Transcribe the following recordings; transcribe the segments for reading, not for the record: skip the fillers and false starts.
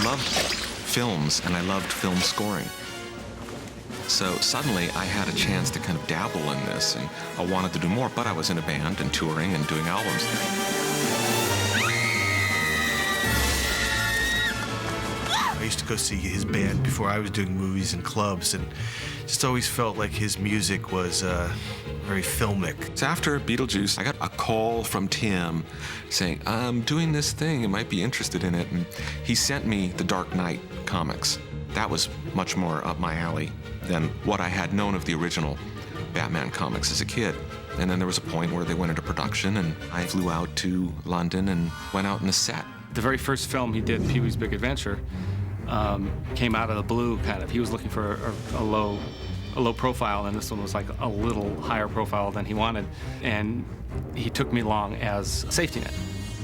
loved films and I loved film scoring. So suddenly I had a chance to kind of dabble in this, and I wanted to do more, but I was in a band and touring and doing albums. I used to go see his band before I was doing movies and clubs, and just always felt like his music was very filmic. So after Beetlejuice, I got a call from Tim saying, I'm doing this thing, you might be interested in it. And he sent me the Dark Knight comics. That was much more up my alley than what I had known of the original Batman comics as a kid. And then there was a point where they went into production, and I flew out to London and went out in the set. The very first film he did, Pee-wee's Big Adventure, came out of the blue, kind of. He was looking for a low profile, and this one was like a little higher profile than he wanted. And he took me along as a safety net.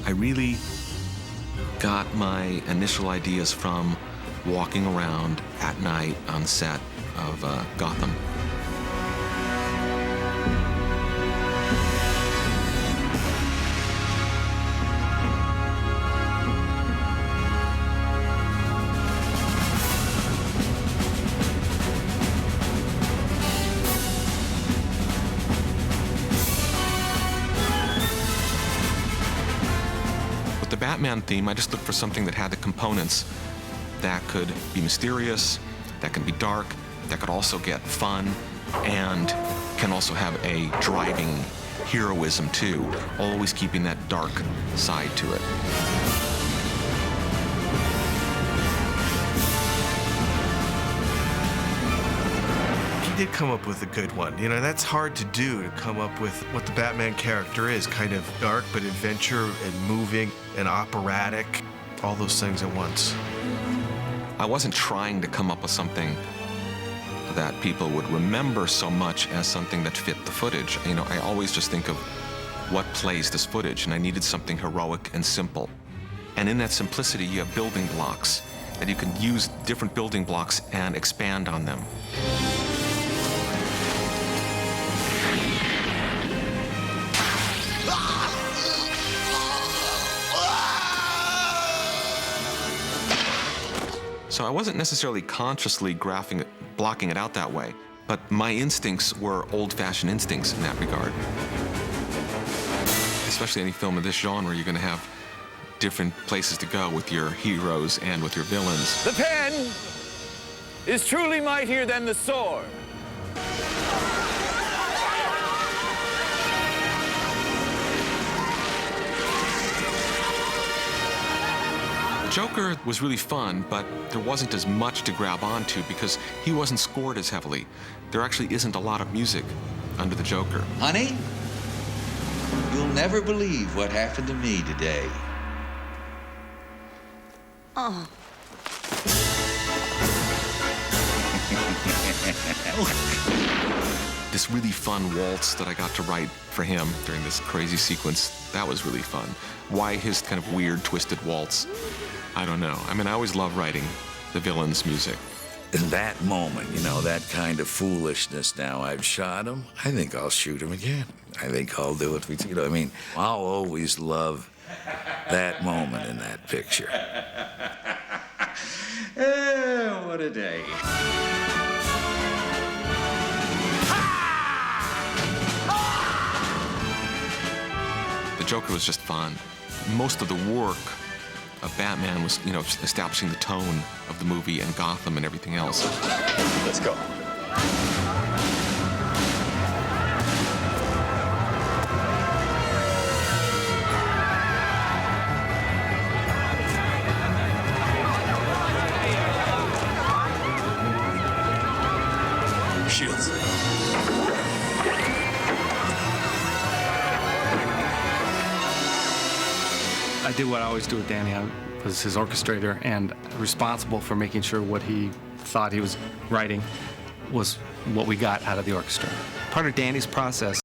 I really got my initial ideas from walking around at night on set of Gotham. The Batman theme, I just looked for something that had the components that could be mysterious, that can be dark, that could also get fun, and can also have a driving heroism too, always keeping that dark side to it. He did come up with a good one. You know, that's hard to do, to come up with what the Batman character is, kind of dark but adventure and moving and operatic, all those things at once. I wasn't trying to come up with something that people would remember so much as something that fit the footage. You know, I always just think of what plays this footage, and I needed something heroic and simple. And in that simplicity, you have building blocks, that you can use different building blocks and expand on them. So I wasn't necessarily consciously blocking it out that way, but my instincts were old-fashioned instincts in that regard. Especially any film of this genre, you're going to have different places to go with your heroes and with your villains. The pen is truly mightier than the sword. Joker was really fun, but there wasn't as much to grab onto because he wasn't scored as heavily. There actually isn't a lot of music under the Joker. Honey, you'll never believe what happened to me today. Oh. This really fun waltz that I got to write for him during this crazy sequence, that was really fun. Why his kind of weird, twisted waltz? I don't know. I mean, I always love writing the villain's music. In that moment, you know, that kind of foolishness, now I've shot him, I think I'll shoot him again. I think I'll do it, you know, I mean, I'll always love that moment in that picture. Oh, what a day. The Joker was just fun. Most of the work of Batman was, you know, establishing the tone of the movie and Gotham and everything else. Let's go. Shields. I did what I always do with Danny. I was his orchestrator and responsible for making sure what he thought he was writing was what we got out of the orchestra. Part of Danny's process